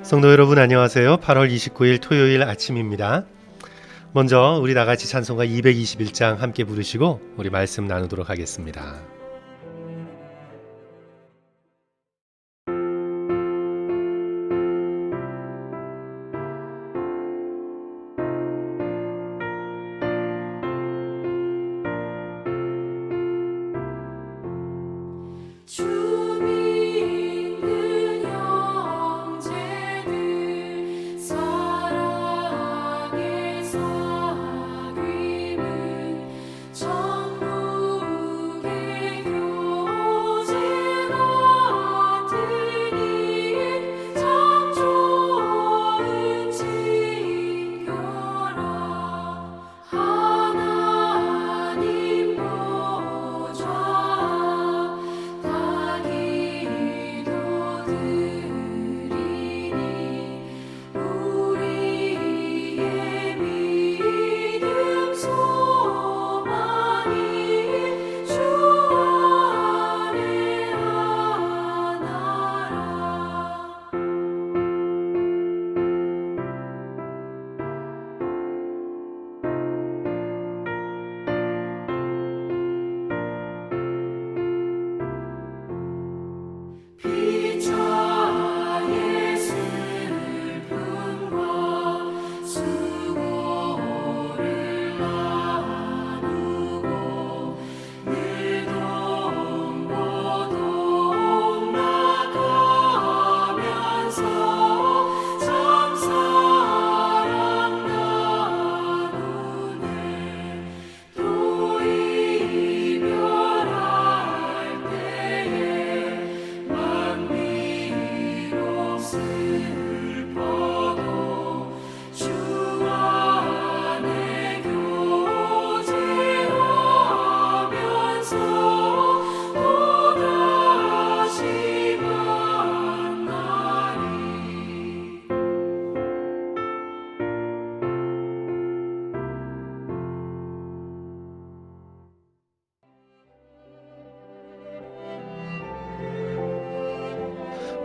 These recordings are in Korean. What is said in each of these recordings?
성도 여러분 안녕하세요. 8월 29일 토요일 아침입니다. 먼저 우리 다같이 찬송가 221장 함께 부르시고 우리 말씀 나누도록 하겠습니다.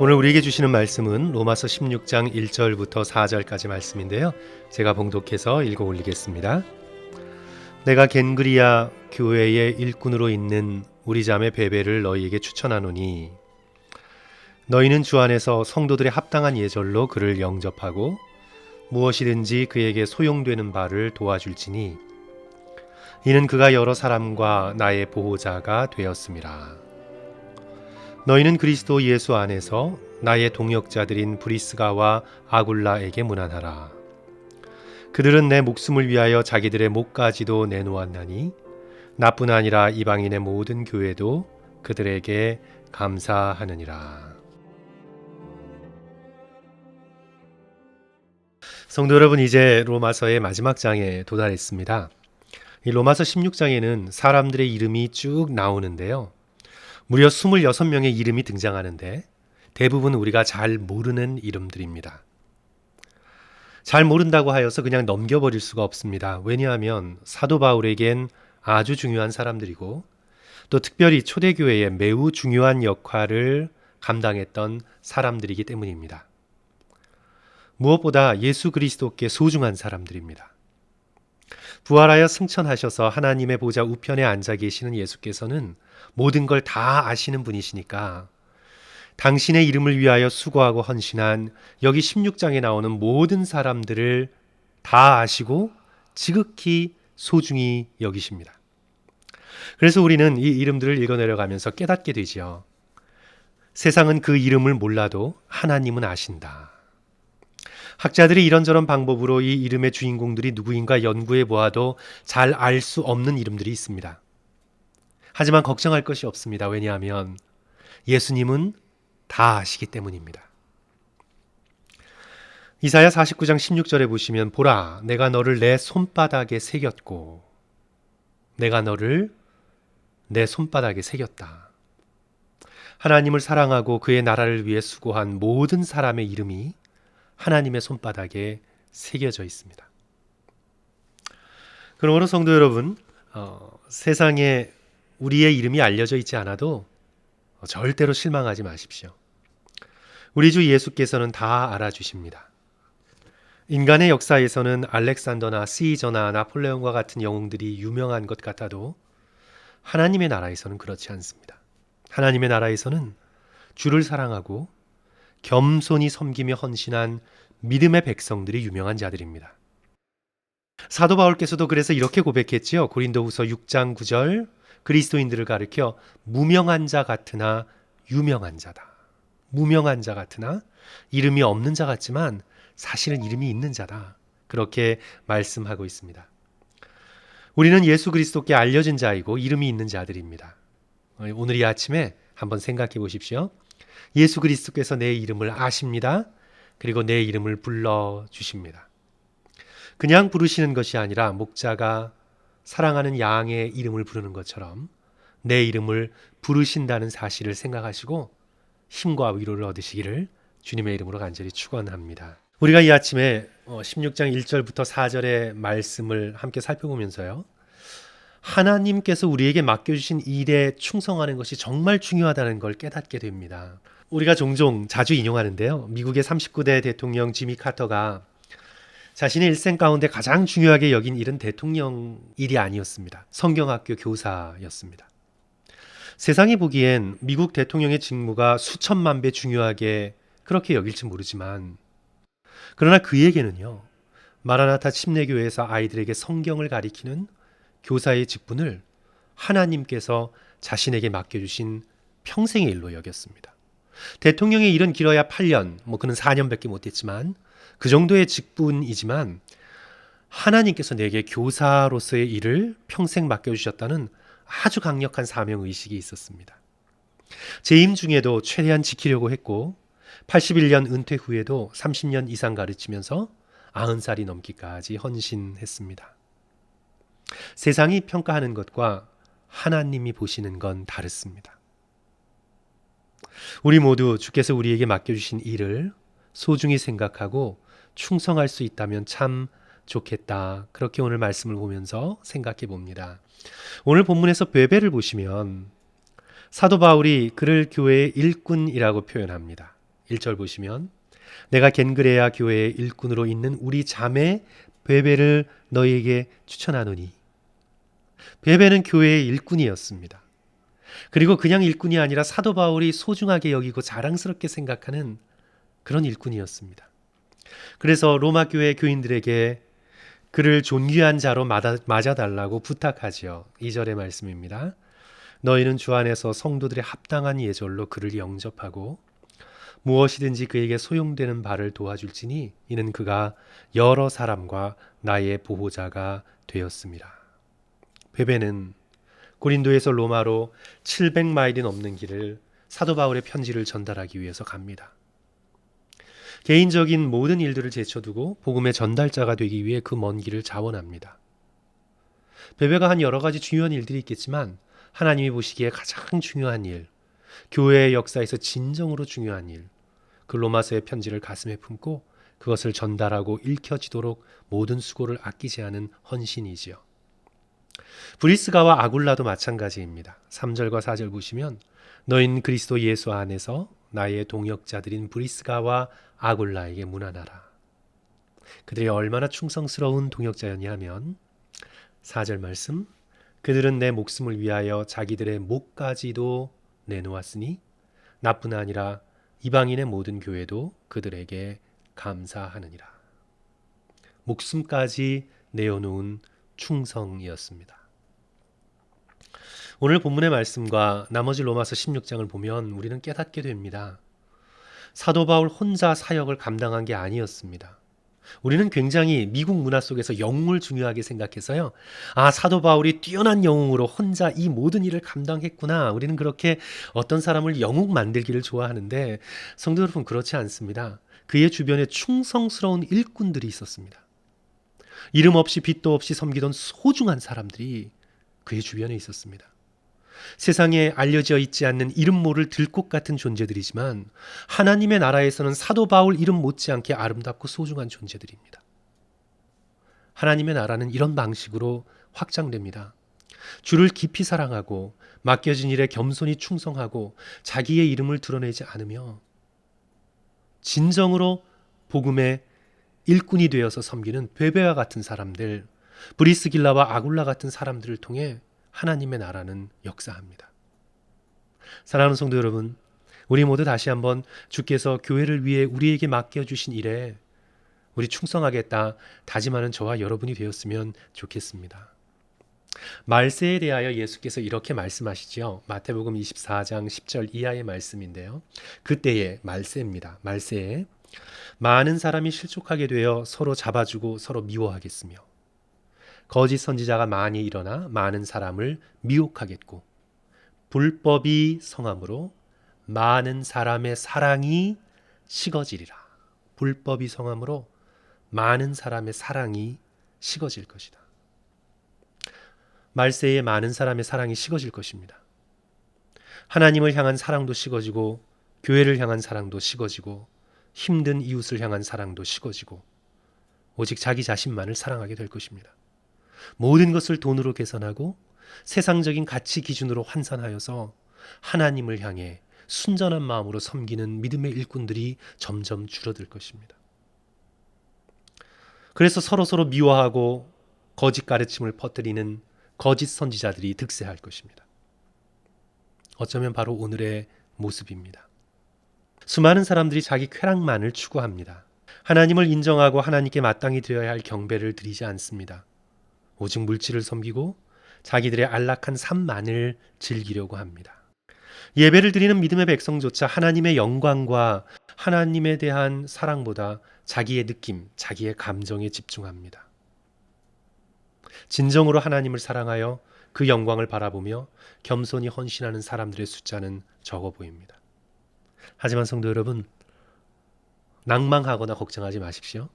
오늘 우리에게 주시는 말씀은 로마서 16장 1절부터 4절까지 말씀인데요. 제가 봉독해서 읽어 올리겠습니다. 내가 겐그리아 교회의 일꾼으로 있는 우리 자매 베베를 너희에게 추천하노니 너희는 주 안에서 성도들의 합당한 예절로 그를 영접하고 무엇이든지 그에게 소용되는 바를 도와줄지니 이는 그가 여러 사람과 나의 보호자가 되었음이라. 너희는 그리스도 예수 안에서 나의 동역자들인 브리스가와 아굴라에게 문안하라. 그들은 내 목숨을 위하여 자기들의 목까지도 내놓았나니 나뿐 아니라 이방인의 모든 교회도 그들에게 감사하느니라. 성도 여러분, 이제 로마서의 마지막 장에 도달했습니다. 이 로마서 16장에는 사람들의 이름이 쭉 나오는데요. 무려 26명의 이름이 등장하는데 대부분 우리가 잘 모르는 이름들입니다. 잘 모른다고 하여서 그냥 넘겨버릴 수가 없습니다. 왜냐하면 사도 바울에겐 아주 중요한 사람들이고 또 특별히 초대교회에 매우 중요한 역할을 감당했던 사람들이기 때문입니다. 무엇보다 예수 그리스도께 소중한 사람들입니다. 부활하여 승천하셔서 하나님의 보좌 우편에 앉아 계시는 예수께서는 모든 걸 다 아시는 분이시니까 당신의 이름을 위하여 수고하고 헌신한 여기 16장에 나오는 모든 사람들을 다 아시고 지극히 소중히 여기십니다. 그래서 우리는 이 이름들을 읽어내려가면서 깨닫게 되지요. 세상은 그 이름을 몰라도 하나님은 아신다. 학자들이 이런저런 방법으로 이 이름의 주인공들이 누구인가 연구해 보아도 잘 알 수 없는 이름들이 있습니다. 하지만 걱정할 것이 없습니다. 왜냐하면 예수님은 다 아시기 때문입니다. 이사야 49장 16절에 보시면 보라, 내가 너를 내 손바닥에 새겼고 내가 너를 내 손바닥에 새겼다. 하나님을 사랑하고 그의 나라를 위해 수고한 모든 사람의 이름이 하나님의 손바닥에 새겨져 있습니다. 그러므로 성도 여러분, 세상에 우리의 이름이 알려져 있지 않아도 절대로 실망하지 마십시오. 우리 주 예수께서는 다 알아주십니다. 인간의 역사에서는 알렉산더나 시저나 나폴레옹과 같은 영웅들이 유명한 것 같아도 하나님의 나라에서는 그렇지 않습니다. 하나님의 나라에서는 주를 사랑하고 겸손히 섬기며 헌신한 믿음의 백성들이 유명한 자들입니다. 사도 바울께서도 그래서 이렇게 고백했지요. 고린도후서 6장 9절, 그리스도인들을 가리켜 무명한 자 같으나 유명한 자다. 무명한 자 같으나 이름이 없는 자 같지만 사실은 이름이 있는 자다. 그렇게 말씀하고 있습니다. 우리는 예수 그리스도께 알려진 자이고 이름이 있는 자들입니다. 오늘 이 아침에 한번 생각해 보십시오. 예수 그리스도께서 내 이름을 아십니다. 그리고 내 이름을 불러주십니다. 그냥 부르시는 것이 아니라 목자가 사랑하는 양의 이름을 부르는 것처럼 내 이름을 부르신다는 사실을 생각하시고 힘과 위로를 얻으시기를 주님의 이름으로 간절히 축원합니다. 우리가 이 아침에 16장 1절부터 4절의 말씀을 함께 살펴보면서요. 하나님께서 우리에게 맡겨주신 일에 충성하는 것이 정말 중요하다는 걸 깨닫게 됩니다. 우리가 종종 자주 인용하는데요. 미국의 39대 대통령 지미 카터가 자신의 일생 가운데 가장 중요하게 여긴 일은 대통령 일이 아니었습니다. 성경학교 교사였습니다. 세상이 보기엔 미국 대통령의 직무가 수천만 배 중요하게 그렇게 여길지 모르지만 그러나 그에게는요. 마라나타 침례교회에서 아이들에게 성경을 가리키는 교사의 직분을 하나님께서 자신에게 맡겨주신 평생의 일로 여겼습니다. 대통령의 일은 길어야 8년, 그는 4년밖에 못했지만 그 정도의 직분이지만 하나님께서 내게 교사로서의 일을 평생 맡겨주셨다는 아주 강력한 사명의식이 있었습니다. 재임 중에도 최대한 지키려고 했고 81년 은퇴 후에도 30년 이상 가르치면서 90살이 넘기까지 헌신했습니다. 세상이 평가하는 것과 하나님이 보시는 건 다릅니다. 우리 모두 주께서 우리에게 맡겨주신 일을 소중히 생각하고 충성할 수 있다면 참 좋겠다. 그렇게 오늘 말씀을 보면서 생각해 봅니다. 오늘 본문에서 베베를 보시면 사도 바울이 그를 교회의 일꾼이라고 표현합니다. 1절 보시면 내가 겐그레아 교회의 일꾼으로 있는 우리 자매 베베를 너희에게 추천하노니. 베베는 교회의 일꾼이었습니다. 그리고 그냥 일꾼이 아니라 사도 바울이 소중하게 여기고 자랑스럽게 생각하는 그런 일꾼이었습니다. 그래서 로마 교회 교인들에게 그를 존귀한 자로 맞아달라고 부탁하지요. 2절의 말씀입니다. 너희는 주 안에서 성도들의 합당한 예절로 그를 영접하고 무엇이든지 그에게 소용되는 바를 도와줄지니 이는 그가 여러 사람과 나의 보호자가 되었습니다. 베베는 고린도에서 로마로 700마일이 넘는 길을 사도 바울의 편지를 전달하기 위해서 갑니다. 개인적인 모든 일들을 제쳐두고 복음의 전달자가 되기 위해 그 먼 길을 자원합니다. 베베가 한 여러 가지 중요한 일들이 있겠지만 하나님이 보시기에 가장 중요한 일, 교회의 역사에서 진정으로 중요한 일, 그 로마서의 편지를 가슴에 품고 그것을 전달하고 읽혀지도록 모든 수고를 아끼지 않은 헌신이지요. 브리스가와 아굴라도 마찬가지입니다. 3절과 4절 보시면 너희는 그리스도 예수 안에서 나의 동역자들인 브리스가와 아굴라에게 문안하라. 그들이 얼마나 충성스러운 동역자였냐 하면 4절 말씀 그들은 내 목숨을 위하여 자기들의 목까지도 내놓았으니 나뿐 아니라 이방인의 모든 교회도 그들에게 감사하느니라. 목숨까지 내어놓은 충성이었습니다. 오늘 본문의 말씀과 나머지 로마서 16장을 보면 우리는 깨닫게 됩니다. 사도 바울 혼자 사역을 감당한 게 아니었습니다. 우리는 굉장히 미국 문화 속에서 영웅을 중요하게 생각해서요. 사도 바울이 뛰어난 영웅으로 혼자 이 모든 일을 감당했구나. 우리는 그렇게 어떤 사람을 영웅 만들기를 좋아하는데 성도 여러분 그렇지 않습니다. 그의 주변에 충성스러운 일꾼들이 있었습니다. 이름 없이 빚도 없이 섬기던 소중한 사람들이 그의 주변에 있었습니다. 세상에 알려져 있지 않는 이름 모를 들꽃 같은 존재들이지만 하나님의 나라에서는 사도 바울 이름 못지않게 아름답고 소중한 존재들입니다. 하나님의 나라는 이런 방식으로 확장됩니다. 주를 깊이 사랑하고 맡겨진 일에 겸손히 충성하고 자기의 이름을 드러내지 않으며 진정으로 복음의 일꾼이 되어서 섬기는 베베와 같은 사람들, 브리스길라와 아굴라 같은 사람들을 통해 하나님의 나라는 역사합니다. 사랑하는 성도 여러분, 우리 모두 다시 한번 주께서 교회를 위해 우리에게 맡겨주신 일에 우리 충성하겠다 다짐하는 저와 여러분이 되었으면 좋겠습니다. 말세에 대하여 예수께서 이렇게 말씀하시죠. 마태복음 24장 10절 이하의 말씀인데요. 그때에 말세입니다. 말세에 많은 사람이 실족하게 되어 서로 잡아주고 서로 미워하겠으며 거짓 선지자가 많이 일어나 많은 사람을 미혹하겠고 불법이 성함으로 많은 사람의 사랑이 식어지리라. 불법이 성함으로 많은 사람의 사랑이 식어질 것이다. 말세에 많은 사람의 사랑이 식어질 것입니다. 하나님을 향한 사랑도 식어지고 교회를 향한 사랑도 식어지고 힘든 이웃을 향한 사랑도 식어지고 오직 자기 자신만을 사랑하게 될 것입니다. 모든 것을 돈으로 계산하고 세상적인 가치 기준으로 환산하여서 하나님을 향해 순전한 마음으로 섬기는 믿음의 일꾼들이 점점 줄어들 것입니다. 그래서 서로 미워하고 거짓 가르침을 퍼뜨리는 거짓 선지자들이 득세할 것입니다. 어쩌면 바로 오늘의 모습입니다. 수많은 사람들이 자기 쾌락만을 추구합니다. 하나님을 인정하고 하나님께 마땅히 드려야 할 경배를 드리지 않습니다. 오직 물질을 섬기고 자기들의 안락한 삶만을 즐기려고 합니다. 예배를 드리는 믿음의 백성조차 하나님의 영광과 하나님에 대한 사랑보다 자기의 느낌, 자기의 감정에 집중합니다. 진정으로 하나님을 사랑하여 그 영광을 바라보며 겸손히 헌신하는 사람들의 숫자는 적어 보입니다. 하지만 성도 여러분, 낭망하거나 걱정하지 마십시오.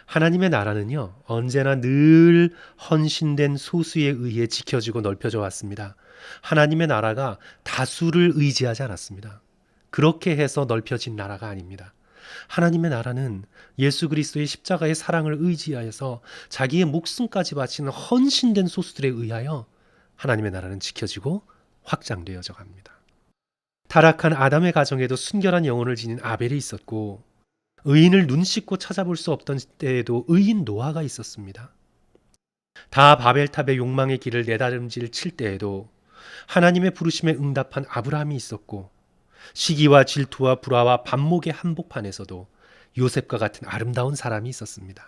하나님의 나라는요, 언제나 늘 헌신된 소수에 의해 지켜지고 넓혀져 왔습니다. 하나님의 나라가 다수를 의지하지 않았습니다. 그렇게 해서 넓혀진 나라가 아닙니다. 하나님의 나라는 예수 그리스도의 십자가의 사랑을 의지하여서 자기의 목숨까지 바치는 헌신된 소수들에 의하여 하나님의 나라는 지켜지고 확장되어져 갑니다. 타락한 아담의 가정에도 순결한 영혼을 지닌 아벨이 있었고 의인을 눈 씻고 찾아볼 수 없던 때에도 의인 노아가 있었습니다. 다 바벨탑의 욕망의 길을 내다름질 칠 때에도 하나님의 부르심에 응답한 아브라함이 있었고 시기와 질투와 불화와 반목의 한복판에서도 요셉과 같은 아름다운 사람이 있었습니다.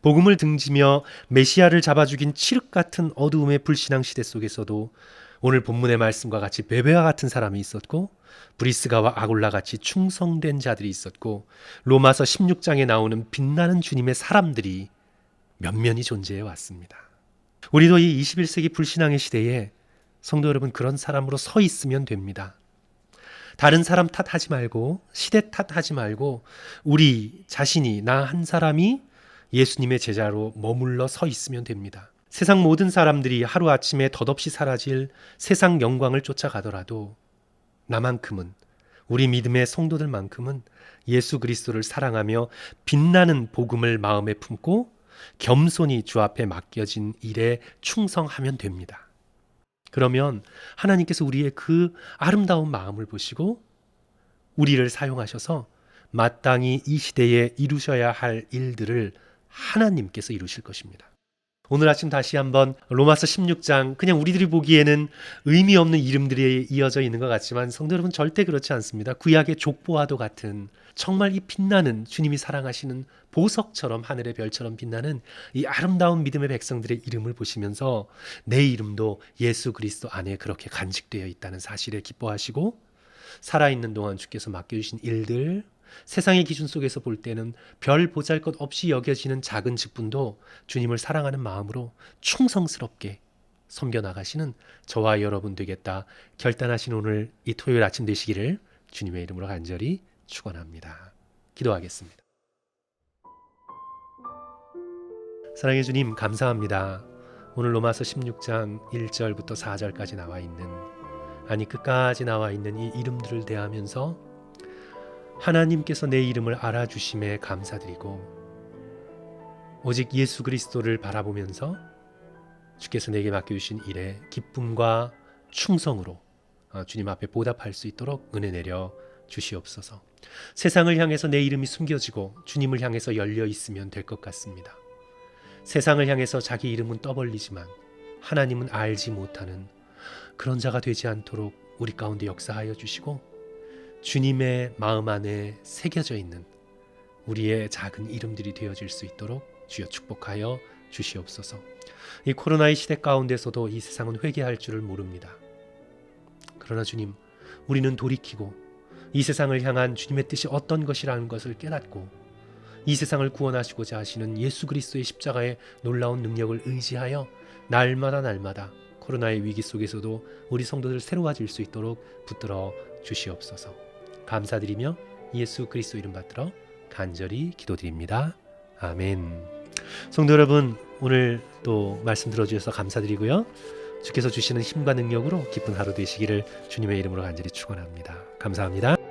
복음을 등지며 메시아를 잡아 죽인 칠흑 같은 어두움의 불신앙 시대 속에서도 오늘 본문의 말씀과 같이 베베와 같은 사람이 있었고 브리스가와 아굴라 같이 충성된 자들이 있었고 로마서 16장에 나오는 빛나는 주님의 사람들이 면면이 존재해 왔습니다. 우리도 이 21세기 불신앙의 시대에 성도 여러분 그런 사람으로 서 있으면 됩니다. 다른 사람 탓하지 말고 시대 탓하지 말고 우리 자신이 나 한 사람이 예수님의 제자로 머물러 서 있으면 됩니다. 세상 모든 사람들이 하루아침에 덧없이 사라질 세상 영광을 쫓아가더라도 나만큼은 우리 믿음의 성도들만큼은 예수 그리스도를 사랑하며 빛나는 복음을 마음에 품고 겸손히 주 앞에 맡겨진 일에 충성하면 됩니다. 그러면 하나님께서 우리의 그 아름다운 마음을 보시고 우리를 사용하셔서 마땅히 이 시대에 이루셔야 할 일들을 하나님께서 이루실 것입니다. 오늘 아침 다시 한번 로마서 16장 그냥 우리들이 보기에는 의미 없는 이름들이 이어져 있는 것 같지만 성도 여러분 절대 그렇지 않습니다. 구약의 족보와도 같은 정말 이 빛나는 주님이 사랑하시는 보석처럼 하늘의 별처럼 빛나는 이 아름다운 믿음의 백성들의 이름을 보시면서 내 이름도 예수 그리스도 안에 그렇게 간직되어 있다는 사실에 기뻐하시고 살아있는 동안 주께서 맡겨주신 일들 세상의 기준 속에서 볼 때는 별 보잘것 없이 여겨지는 작은 직분도 주님을 사랑하는 마음으로 충성스럽게 섬겨나가시는 저와 여러분 되겠다 결단하신 오늘 이 토요일 아침 되시기를 주님의 이름으로 간절히 축원합니다. 기도하겠습니다. 사랑의 주님 감사합니다. 오늘 로마서 16장 1절부터 4절까지 나와 있는, 아니 끝까지 나와 있는 이 이름들을 대하면서 하나님께서 내 이름을 알아주심에 감사드리고 오직 예수 그리스도를 바라보면서 주께서 내게 맡겨주신 일에 기쁨과 충성으로 주님 앞에 보답할 수 있도록 은혜 내려 주시옵소서. 세상을 향해서 내 이름이 숨겨지고 주님을 향해서 열려 있으면 될 것 같습니다. 세상을 향해서 자기 이름은 떠벌리지만 하나님은 알지 못하는 그런 자가 되지 않도록 우리 가운데 역사하여 주시고 주님의 마음 안에 새겨져 있는 우리의 작은 이름들이 되어질 수 있도록 주여 축복하여 주시옵소서. 이 코로나의 시대 가운데서도 이 세상은 회개할 줄을 모릅니다. 그러나 주님, 우리는 돌이키고 이 세상을 향한 주님의 뜻이 어떤 것이라는 것을 깨닫고 이 세상을 구원하시고자 하시는 예수 그리스도의 십자가의 놀라운 능력을 의지하여 날마다 코로나의 위기 속에서도 우리 성도들 새로워질 수 있도록 붙들어 주시옵소서. 감사드리며 예수 그리스도 이름 받들어 간절히 기도드립니다. 아멘. 성도 여러분, 오늘 또 말씀 들어주셔서 감사드리고요. 주께서 주시는 힘과 능력으로 기쁜 하루 되시기를 주님의 이름으로 간절히 축원합니다. 감사합니다.